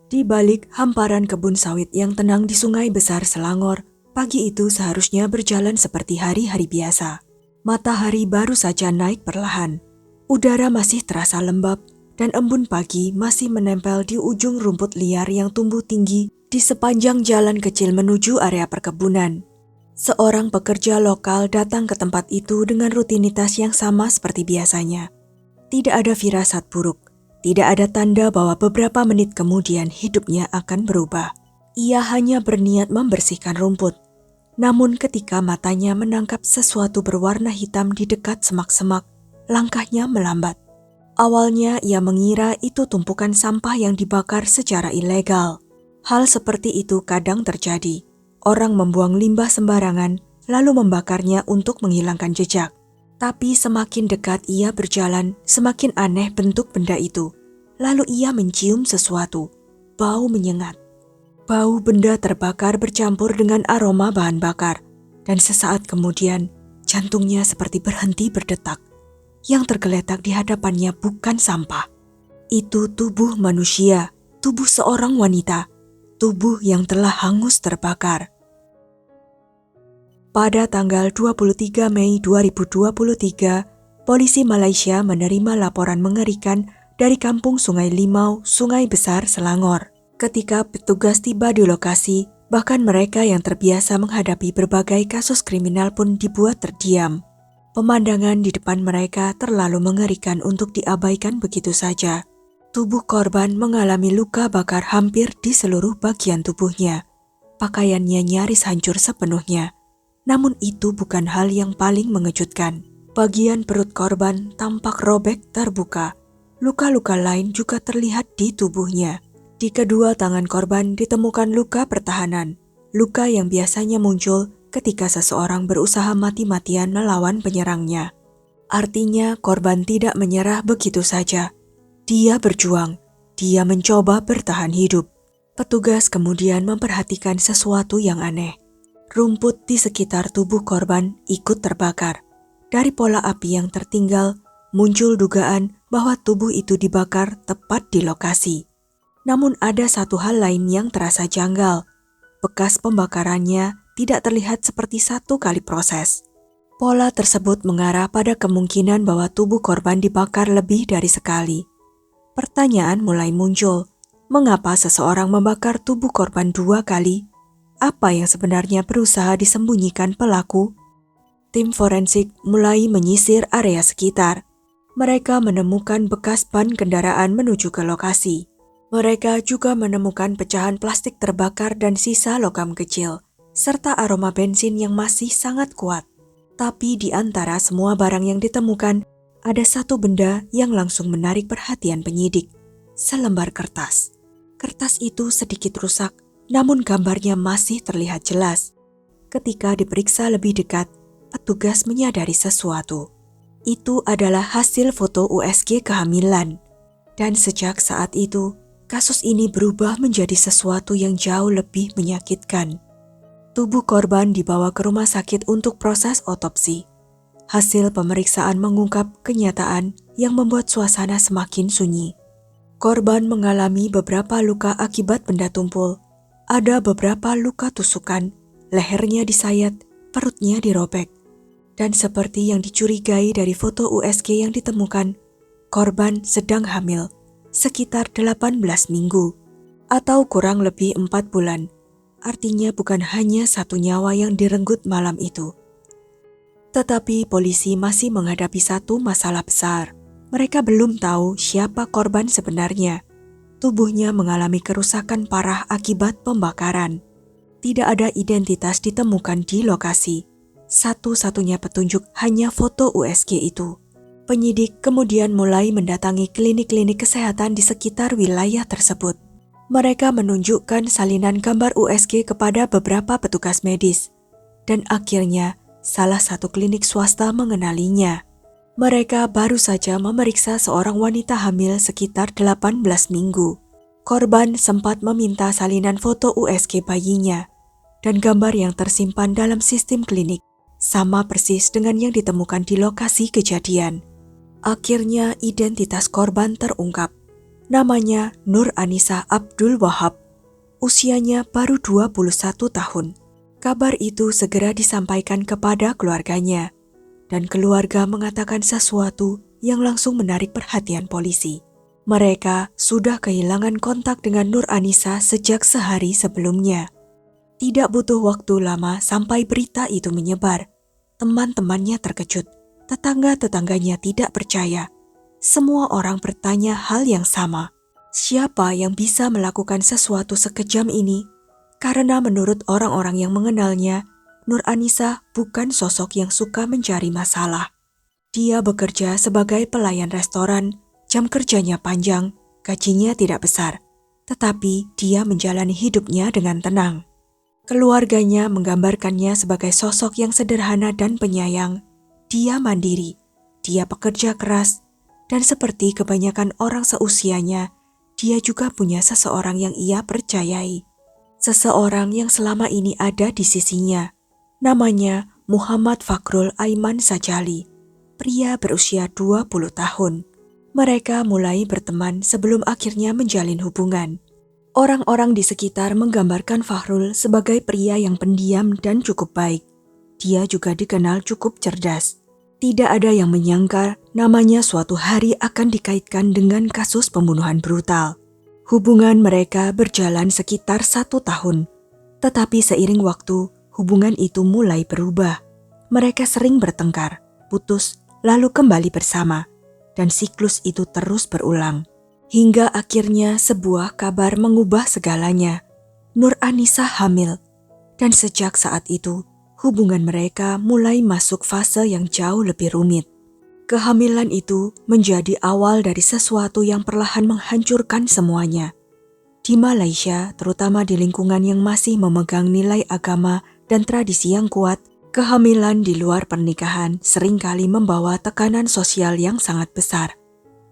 Di balik hamparan kebun sawit yang tenang di Sungai Besar Selangor, pagi itu seharusnya berjalan seperti hari-hari biasa. Matahari baru saja naik perlahan. Udara masih terasa lembab dan embun pagi masih menempel di ujung rumput liar yang tumbuh tinggi di sepanjang jalan kecil menuju area perkebunan. Seorang pekerja lokal datang ke tempat itu dengan rutinitas yang sama seperti biasanya. Tidak ada firasat buruk. Tidak ada tanda bahwa beberapa menit kemudian hidupnya akan berubah. Ia hanya berniat membersihkan rumput. Namun ketika matanya menangkap sesuatu berwarna hitam di dekat semak-semak, langkahnya melambat. Awalnya ia mengira itu tumpukan sampah yang dibakar secara ilegal. Hal seperti itu kadang terjadi. Orang membuang limbah sembarangan lalu membakarnya untuk menghilangkan jejak. Tapi semakin dekat ia berjalan, semakin aneh bentuk benda itu. Lalu ia mencium sesuatu, bau menyengat. Bau benda terbakar bercampur dengan aroma bahan bakar. Dan sesaat kemudian, jantungnya seperti berhenti berdetak. Yang tergeletak di hadapannya bukan sampah. Itu tubuh manusia, tubuh seorang wanita, tubuh yang telah hangus terbakar. Pada tanggal 23 Mei 2023, polisi Malaysia menerima laporan mengerikan dari kampung Sungai Limau, Sungai Besar, Selangor. Ketika petugas tiba di lokasi, bahkan mereka yang terbiasa menghadapi berbagai kasus kriminal pun dibuat terdiam. Pemandangan di depan mereka terlalu mengerikan untuk diabaikan begitu saja. Tubuh korban mengalami luka bakar hampir di seluruh bagian tubuhnya. Pakaiannya nyaris hancur sepenuhnya. Namun itu bukan hal yang paling mengejutkan. Bagian perut korban tampak robek terbuka. Luka-luka lain juga terlihat di tubuhnya. Di kedua tangan korban ditemukan luka pertahanan. Luka yang biasanya muncul ketika seseorang berusaha mati-matian melawan penyerangnya. Artinya korban tidak menyerah begitu saja. Dia berjuang. Dia mencoba bertahan hidup. Petugas kemudian memperhatikan sesuatu yang aneh. Rumput di sekitar tubuh korban ikut terbakar. Dari pola api yang tertinggal, muncul dugaan bahwa tubuh itu dibakar tepat di lokasi. Namun ada satu hal lain yang terasa janggal. Bekas pembakarannya tidak terlihat seperti satu kali proses. Pola tersebut mengarah pada kemungkinan bahwa tubuh korban dibakar lebih dari sekali. Pertanyaan mulai muncul. Mengapa seseorang membakar tubuh korban 2 kali? Apa yang sebenarnya berusaha disembunyikan pelaku? Tim forensik mulai menyisir area sekitar. Mereka menemukan bekas ban kendaraan menuju ke lokasi. Mereka juga menemukan pecahan plastik terbakar dan sisa logam kecil, serta aroma bensin yang masih sangat kuat. Tapi di antara semua barang yang ditemukan, ada satu benda yang langsung menarik perhatian penyidik. Selembar kertas. Kertas itu sedikit rusak, namun gambarnya masih terlihat jelas. Ketika diperiksa lebih dekat, petugas menyadari sesuatu. Itu adalah hasil foto USG kehamilan. Dan sejak saat itu, kasus ini berubah menjadi sesuatu yang jauh lebih menyakitkan. Tubuh korban dibawa ke rumah sakit untuk proses otopsi. Hasil pemeriksaan mengungkap kenyataan yang membuat suasana semakin sunyi. Korban mengalami beberapa luka akibat benda tumpul. Ada beberapa luka tusukan, lehernya disayat, perutnya dirobek. Dan seperti yang dicurigai dari foto USG yang ditemukan, korban sedang hamil, sekitar 18 minggu, atau kurang lebih 4 bulan. Artinya bukan hanya satu nyawa yang direnggut malam itu. Tetapi polisi masih menghadapi satu masalah besar. Mereka belum tahu siapa korban sebenarnya. Tubuhnya mengalami kerusakan parah akibat pembakaran. Tidak ada identitas ditemukan di lokasi. Satu-satunya petunjuk hanya foto USG itu. Penyidik kemudian mulai mendatangi klinik-klinik kesehatan di sekitar wilayah tersebut. Mereka menunjukkan salinan gambar USG kepada beberapa petugas medis. Dan akhirnya, salah satu klinik swasta mengenalinya. Mereka baru saja memeriksa seorang wanita hamil sekitar 18 minggu. Korban sempat meminta salinan foto USG bayinya, dan gambar yang tersimpan dalam sistem klinik sama persis dengan yang ditemukan di lokasi kejadian. Akhirnya identitas korban terungkap. Namanya Nur Anisa Abdul Wahab. Usianya baru 21 tahun. Kabar itu segera disampaikan kepada keluarganya, dan keluarga mengatakan sesuatu yang langsung menarik perhatian polisi. Mereka sudah kehilangan kontak dengan Nur Anisa sejak sehari sebelumnya. Tidak butuh waktu lama sampai berita itu menyebar. Teman-temannya terkejut, tetangga-tetangganya tidak percaya. Semua orang bertanya hal yang sama. Siapa yang bisa melakukan sesuatu sekejam ini? Karena menurut orang-orang yang mengenalnya, Nur Anisa bukan sosok yang suka mencari masalah. Dia bekerja sebagai pelayan restoran, jam kerjanya panjang, gajinya tidak besar. Tetapi dia menjalani hidupnya dengan tenang. Keluarganya menggambarkannya sebagai sosok yang sederhana dan penyayang. Dia mandiri, dia pekerja keras, dan seperti kebanyakan orang seusianya, dia juga punya seseorang yang ia percayai. Seseorang yang selama ini ada di sisinya. Namanya Muhammad Fakhrul Aiman Sajali, pria berusia 20 tahun. Mereka mulai berteman sebelum akhirnya menjalin hubungan. Orang-orang di sekitar menggambarkan Fakhrul sebagai pria yang pendiam dan cukup baik. Dia juga dikenal cukup cerdas. Tidak ada yang menyangka namanya suatu hari akan dikaitkan dengan kasus pembunuhan brutal. Hubungan mereka berjalan sekitar 1 tahun. Tetapi seiring waktu, hubungan itu mulai berubah. Mereka sering bertengkar, putus, lalu kembali bersama. Dan siklus itu terus berulang. Hingga akhirnya sebuah kabar mengubah segalanya. Nur Anisa hamil. Dan sejak saat itu, hubungan mereka mulai masuk fase yang jauh lebih rumit. Kehamilan itu menjadi awal dari sesuatu yang perlahan menghancurkan semuanya. Di Malaysia, terutama di lingkungan yang masih memegang nilai agama dan tradisi yang kuat, kehamilan di luar pernikahan seringkali membawa tekanan sosial yang sangat besar.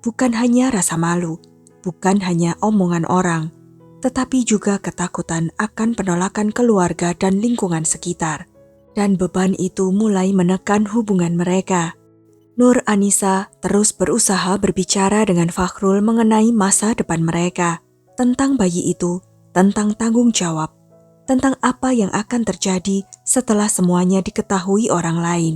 Bukan hanya rasa malu, bukan hanya omongan orang, tetapi juga ketakutan akan penolakan keluarga dan lingkungan sekitar. Dan beban itu mulai menekan hubungan mereka. Nur Anisa terus berusaha berbicara dengan Fakhrul mengenai masa depan mereka, tentang bayi itu, tentang tanggung jawab, tentang apa yang akan terjadi setelah semuanya diketahui orang lain.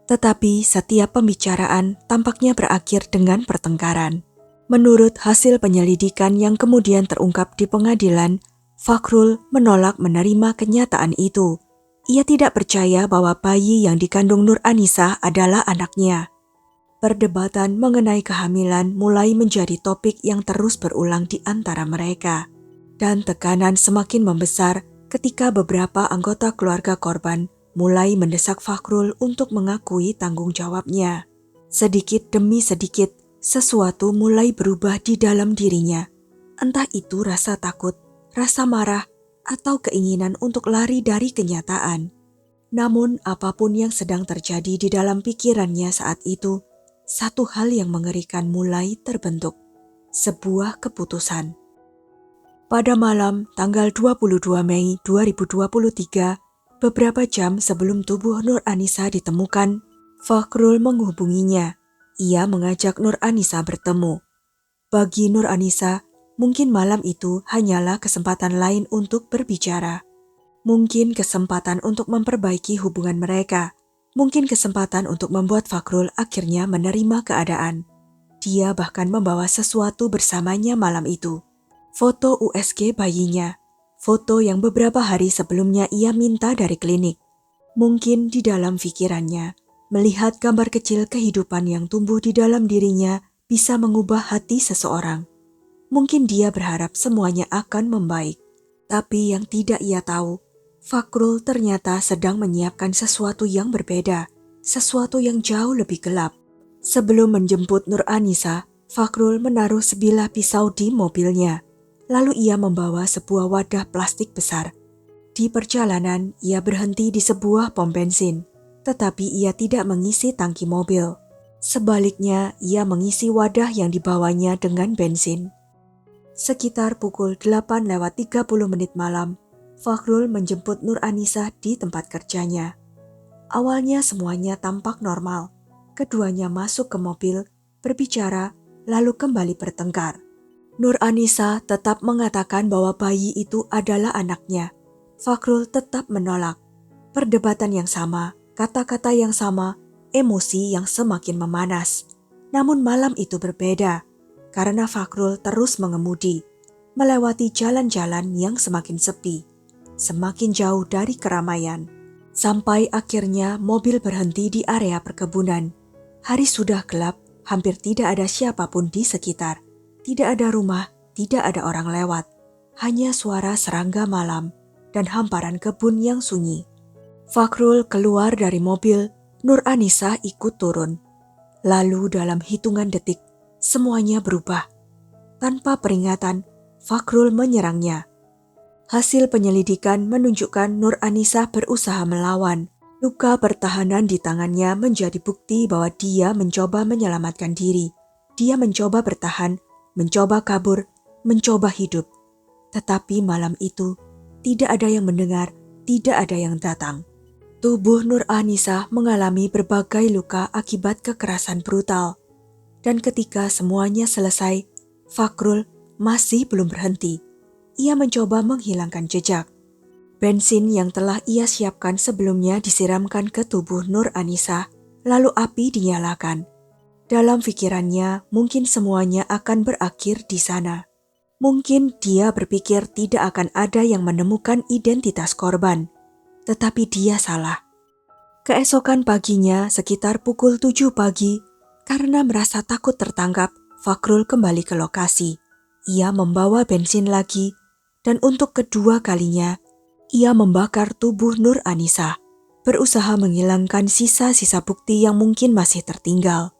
Tetapi setiap pembicaraan tampaknya berakhir dengan pertengkaran. Menurut hasil penyelidikan yang kemudian terungkap di pengadilan, Fakhrul menolak menerima kenyataan itu. Ia tidak percaya bahwa bayi yang dikandung Nur Anisa adalah anaknya. Perdebatan mengenai kehamilan mulai menjadi topik yang terus berulang di antara mereka. Dan tekanan semakin membesar ketika beberapa anggota keluarga korban mulai mendesak Fakhrul untuk mengakui tanggung jawabnya. Sedikit demi sedikit, sesuatu mulai berubah di dalam dirinya. Entah itu rasa takut, rasa marah, atau keinginan untuk lari dari kenyataan. Namun apapun yang sedang terjadi di dalam pikirannya saat itu, satu hal yang mengerikan mulai terbentuk. Sebuah keputusan. Pada malam tanggal 22 Mei 2023, beberapa jam sebelum tubuh Nur Anisa ditemukan, Fakhrul menghubunginya. Ia mengajak Nur Anisa bertemu. Bagi Nur Anisa, mungkin malam itu hanyalah kesempatan lain untuk berbicara. Mungkin kesempatan untuk memperbaiki hubungan mereka. Mungkin kesempatan untuk membuat Fakhrul akhirnya menerima keadaan. Dia bahkan membawa sesuatu bersamanya malam itu. Foto USG bayinya. Foto yang beberapa hari sebelumnya ia minta dari klinik. Mungkin di dalam pikirannya, melihat gambar kecil kehidupan yang tumbuh di dalam dirinya bisa mengubah hati seseorang. Mungkin dia berharap semuanya akan membaik. Tapi yang tidak ia tahu, Fakhrul ternyata sedang menyiapkan sesuatu yang berbeda, sesuatu yang jauh lebih gelap. Sebelum menjemput Nur Anisa, Fakhrul menaruh sebilah pisau di mobilnya. Lalu ia membawa sebuah wadah plastik besar. Di perjalanan, ia berhenti di sebuah pom bensin, tetapi ia tidak mengisi tangki mobil. Sebaliknya, ia mengisi wadah yang dibawanya dengan bensin. Sekitar pukul 8:30 malam, Fakhrul menjemput Nur Anisa di tempat kerjanya. Awalnya semuanya tampak normal. Keduanya masuk ke mobil, berbicara, lalu kembali bertengkar. Nur Anisa tetap mengatakan bahwa bayi itu adalah anaknya. Fakhrul tetap menolak. Perdebatan yang sama, kata-kata yang sama, emosi yang semakin memanas. Namun malam itu berbeda, karena Fakhrul terus mengemudi, melewati jalan-jalan yang semakin sepi, semakin jauh dari keramaian. Sampai akhirnya mobil berhenti di area perkebunan. Hari sudah gelap, hampir tidak ada siapapun di sekitar. Tidak ada rumah, tidak ada orang lewat. Hanya suara serangga malam dan hamparan kebun yang sunyi. Fakhrul keluar dari mobil, Nur Anisa ikut turun. Lalu dalam hitungan detik, semuanya berubah. Tanpa peringatan, Fakhrul menyerangnya. Hasil penyelidikan menunjukkan Nur Anisa berusaha melawan. Luka pertahanan di tangannya menjadi bukti bahwa dia mencoba menyelamatkan diri. Dia mencoba bertahan, mencoba kabur, mencoba hidup. Tetapi malam itu, tidak ada yang mendengar, tidak ada yang datang. Tubuh Nur Anisa mengalami berbagai luka akibat kekerasan brutal. Dan ketika semuanya selesai, Fakhrul masih belum berhenti. Ia mencoba menghilangkan jejak. Bensin yang telah ia siapkan sebelumnya disiramkan ke tubuh Nur Anisa, lalu api dinyalakan. Dalam pikirannya, mungkin semuanya akan berakhir di sana. Mungkin dia berpikir tidak akan ada yang menemukan identitas korban. Tetapi dia salah. Keesokan paginya sekitar pukul 7 pagi, karena merasa takut tertangkap, Fakhrul kembali ke lokasi. Ia membawa bensin lagi, dan untuk kedua kalinya, ia membakar tubuh Nur Anisa, berusaha menghilangkan sisa-sisa bukti yang mungkin masih tertinggal.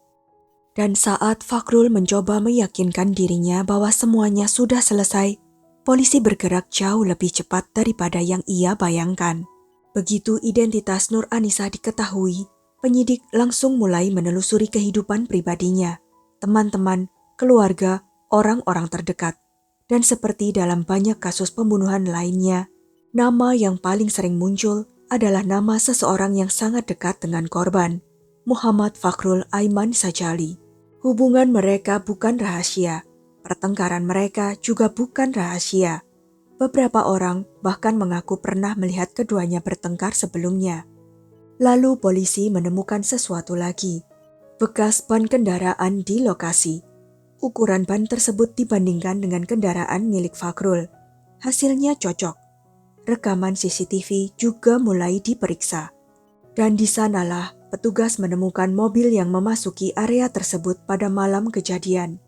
Dan saat Fakhrul mencoba meyakinkan dirinya bahwa semuanya sudah selesai, polisi bergerak jauh lebih cepat daripada yang ia bayangkan. Begitu identitas Nur Anisa diketahui, penyidik langsung mulai menelusuri kehidupan pribadinya, teman-teman, keluarga, orang-orang terdekat. Dan seperti dalam banyak kasus pembunuhan lainnya, nama yang paling sering muncul adalah nama seseorang yang sangat dekat dengan korban, Muhammad Fakhrul Aiman Sajali. Hubungan mereka bukan rahasia, pertengkaran mereka juga bukan rahasia. Beberapa orang bahkan mengaku pernah melihat keduanya bertengkar sebelumnya. Lalu polisi menemukan sesuatu lagi, bekas ban kendaraan di lokasi. Ukuran ban tersebut dibandingkan dengan kendaraan milik Fakhrul. Hasilnya cocok. Rekaman CCTV juga mulai diperiksa. Dan di sanalah petugas menemukan mobil yang memasuki area tersebut pada malam kejadian.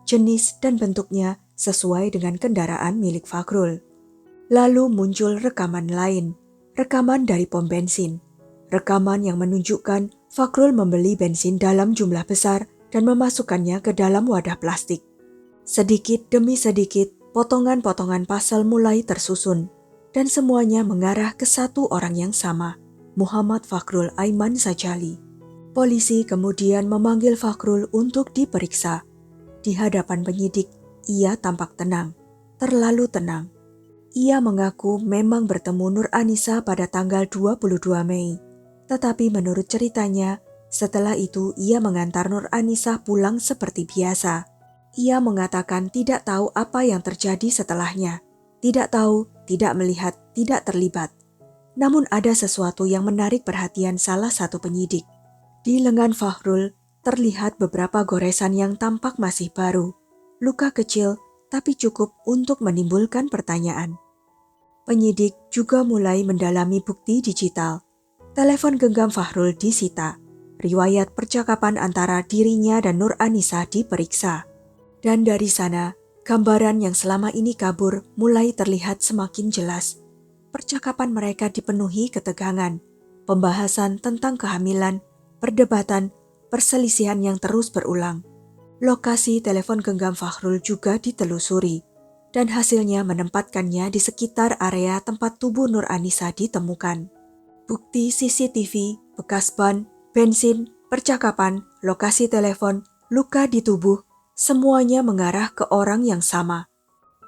Jenis dan bentuknya sesuai dengan kendaraan milik Fakhrul. Lalu muncul rekaman lain, rekaman dari pom bensin. Rekaman yang menunjukkan Fakhrul membeli bensin dalam jumlah besar dan memasukkannya ke dalam wadah plastik. Sedikit demi sedikit, potongan-potongan pasal mulai tersusun, dan semuanya mengarah ke satu orang yang sama, Muhammad Fakhrul Aiman Sajali. Polisi kemudian memanggil Fakhrul untuk diperiksa. Di hadapan penyidik, ia tampak tenang, terlalu tenang. Ia mengaku memang bertemu Nur Anisa pada tanggal 22 Mei. Tetapi menurut ceritanya, setelah itu ia mengantar Nur Anisa pulang seperti biasa. Ia mengatakan tidak tahu apa yang terjadi setelahnya. Tidak tahu, tidak melihat, tidak terlibat. Namun ada sesuatu yang menarik perhatian salah satu penyidik. Di lengan Fakhrul terlihat beberapa goresan yang tampak masih baru. Luka kecil tapi cukup untuk menimbulkan pertanyaan. Penyidik juga mulai mendalami bukti digital. Telepon genggam Fakhrul disita. Riwayat percakapan antara dirinya dan Nur Anisa diperiksa. Dan dari sana, gambaran yang selama ini kabur mulai terlihat semakin jelas. Percakapan mereka dipenuhi ketegangan, pembahasan tentang kehamilan, perdebatan, perselisihan yang terus berulang. Lokasi telepon genggam Fakhrul juga ditelusuri, dan hasilnya menempatkannya di sekitar area tempat tubuh Nur Anisa ditemukan. Bukti CCTV, bekas ban, bensin, percakapan, lokasi telepon, luka di tubuh, semuanya mengarah ke orang yang sama.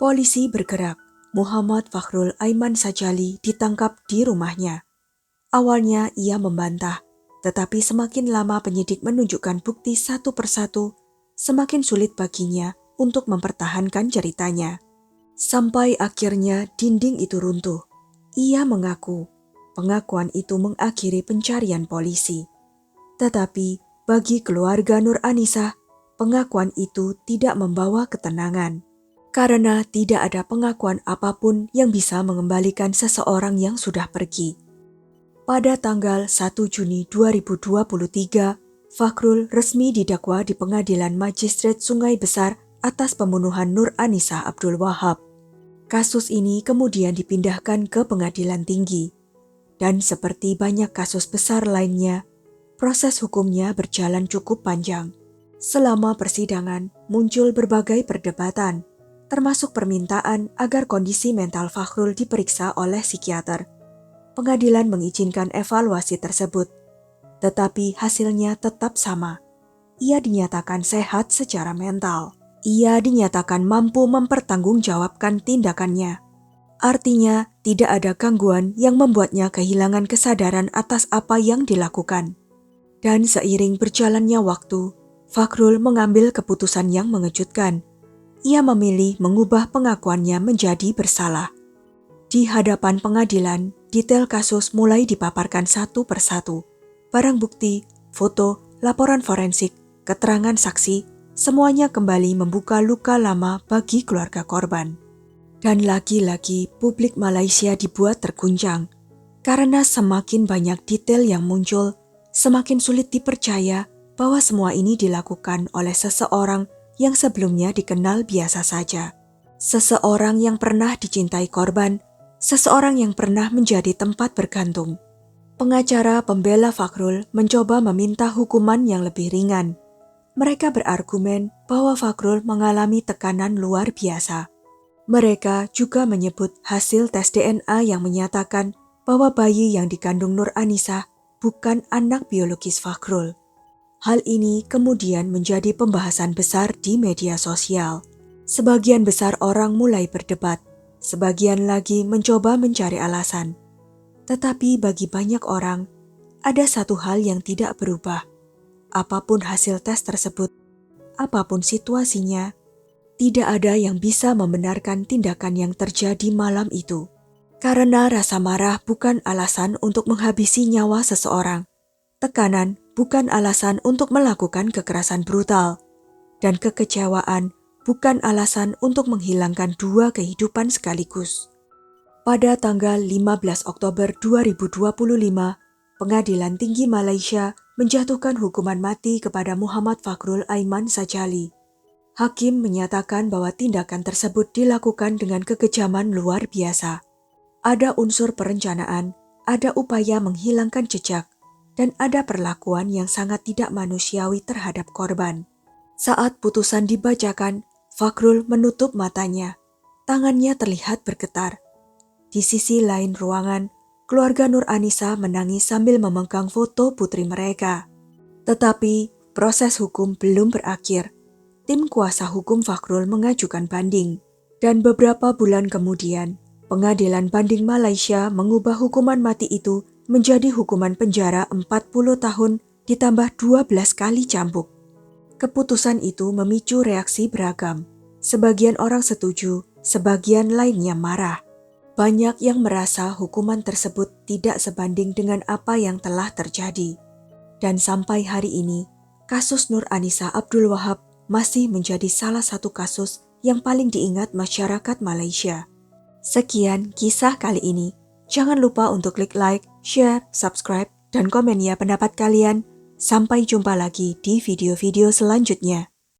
Polisi bergerak. Muhammad Fakhrul Aiman Sajali ditangkap di rumahnya. Awalnya ia membantah, tetapi semakin lama penyidik menunjukkan bukti satu persatu, semakin sulit baginya untuk mempertahankan ceritanya. Sampai akhirnya dinding itu runtuh. Ia mengaku pengakuan itu mengakhiri pencarian polisi. Tetapi bagi keluarga Nur Anisah, pengakuan itu tidak membawa ketenangan. Karena tidak ada pengakuan apapun yang bisa mengembalikan seseorang yang sudah pergi. Pada tanggal 1 Juni 2023, Fakhrul resmi didakwa di Pengadilan Magistrate Sungai Besar atas pembunuhan Nur Anisah Abdul Wahab. Kasus ini kemudian dipindahkan ke Pengadilan Tinggi. Dan seperti banyak kasus besar lainnya, proses hukumnya berjalan cukup panjang. Selama persidangan, muncul berbagai perdebatan, termasuk permintaan agar kondisi mental Fakhrul diperiksa oleh psikiater. Pengadilan mengizinkan evaluasi tersebut, tetapi hasilnya tetap sama. Ia dinyatakan sehat secara mental. Ia dinyatakan mampu mempertanggungjawabkan tindakannya. Artinya, tidak ada gangguan yang membuatnya kehilangan kesadaran atas apa yang dilakukan. Dan seiring berjalannya waktu, Fakhrul mengambil keputusan yang mengejutkan. Ia memilih mengubah pengakuannya menjadi bersalah. Di hadapan pengadilan, detail kasus mulai dipaparkan satu persatu. Barang bukti, foto, laporan forensik, keterangan saksi, semuanya kembali membuka luka lama bagi keluarga korban. Dan lagi-lagi publik Malaysia dibuat terguncang. Karena semakin banyak detail yang muncul, semakin sulit dipercaya bahwa semua ini dilakukan oleh seseorang yang sebelumnya dikenal biasa saja. Seseorang yang pernah dicintai korban, seseorang yang pernah menjadi tempat bergantung. Pengacara pembela Fakhrul mencoba meminta hukuman yang lebih ringan. Mereka berargumen bahwa Fakhrul mengalami tekanan luar biasa. Mereka juga menyebut hasil tes DNA yang menyatakan bahwa bayi yang dikandung Nur Anisah bukan anak biologis Fakhrul. Hal ini kemudian menjadi pembahasan besar di media sosial. Sebagian besar orang mulai berdebat, sebagian lagi mencoba mencari alasan. Tetapi bagi banyak orang, ada satu hal yang tidak berubah. Apapun hasil tes tersebut, apapun situasinya, tidak ada yang bisa membenarkan tindakan yang terjadi malam itu. Karena rasa marah bukan alasan untuk menghabisi nyawa seseorang. Tekanan bukan alasan untuk melakukan kekerasan brutal, dan kekecewaan bukan alasan untuk menghilangkan dua kehidupan sekaligus. Pada tanggal 15 Oktober 2025, Pengadilan Tinggi Malaysia menjatuhkan hukuman mati kepada Muhammad Fakhrul Aiman Sajali. Hakim menyatakan bahwa tindakan tersebut dilakukan dengan kekejaman luar biasa. Ada unsur perencanaan, ada upaya menghilangkan jejak, dan ada perlakuan yang sangat tidak manusiawi terhadap korban. Saat putusan dibacakan, Fakhrul menutup matanya. Tangannya terlihat bergetar. Di sisi lain ruangan, keluarga Nur Anisah menangis sambil memegang foto putri mereka. Tetapi proses hukum belum berakhir. Tim kuasa hukum Fakhrul mengajukan banding. Dan beberapa bulan kemudian, Pengadilan Banding Malaysia mengubah hukuman mati itu menjadi hukuman penjara 40 tahun ditambah 12 kali cambuk. Keputusan itu memicu reaksi beragam. Sebagian orang setuju, sebagian lainnya marah. Banyak yang merasa hukuman tersebut tidak sebanding dengan apa yang telah terjadi. Dan sampai hari ini, kasus Nur Anisah Abdul Wahab masih menjadi salah satu kasus yang paling diingat masyarakat Malaysia. Sekian kisah kali ini. Jangan lupa untuk klik like, share, subscribe, dan komen ya pendapat kalian. Sampai jumpa lagi di video-video selanjutnya.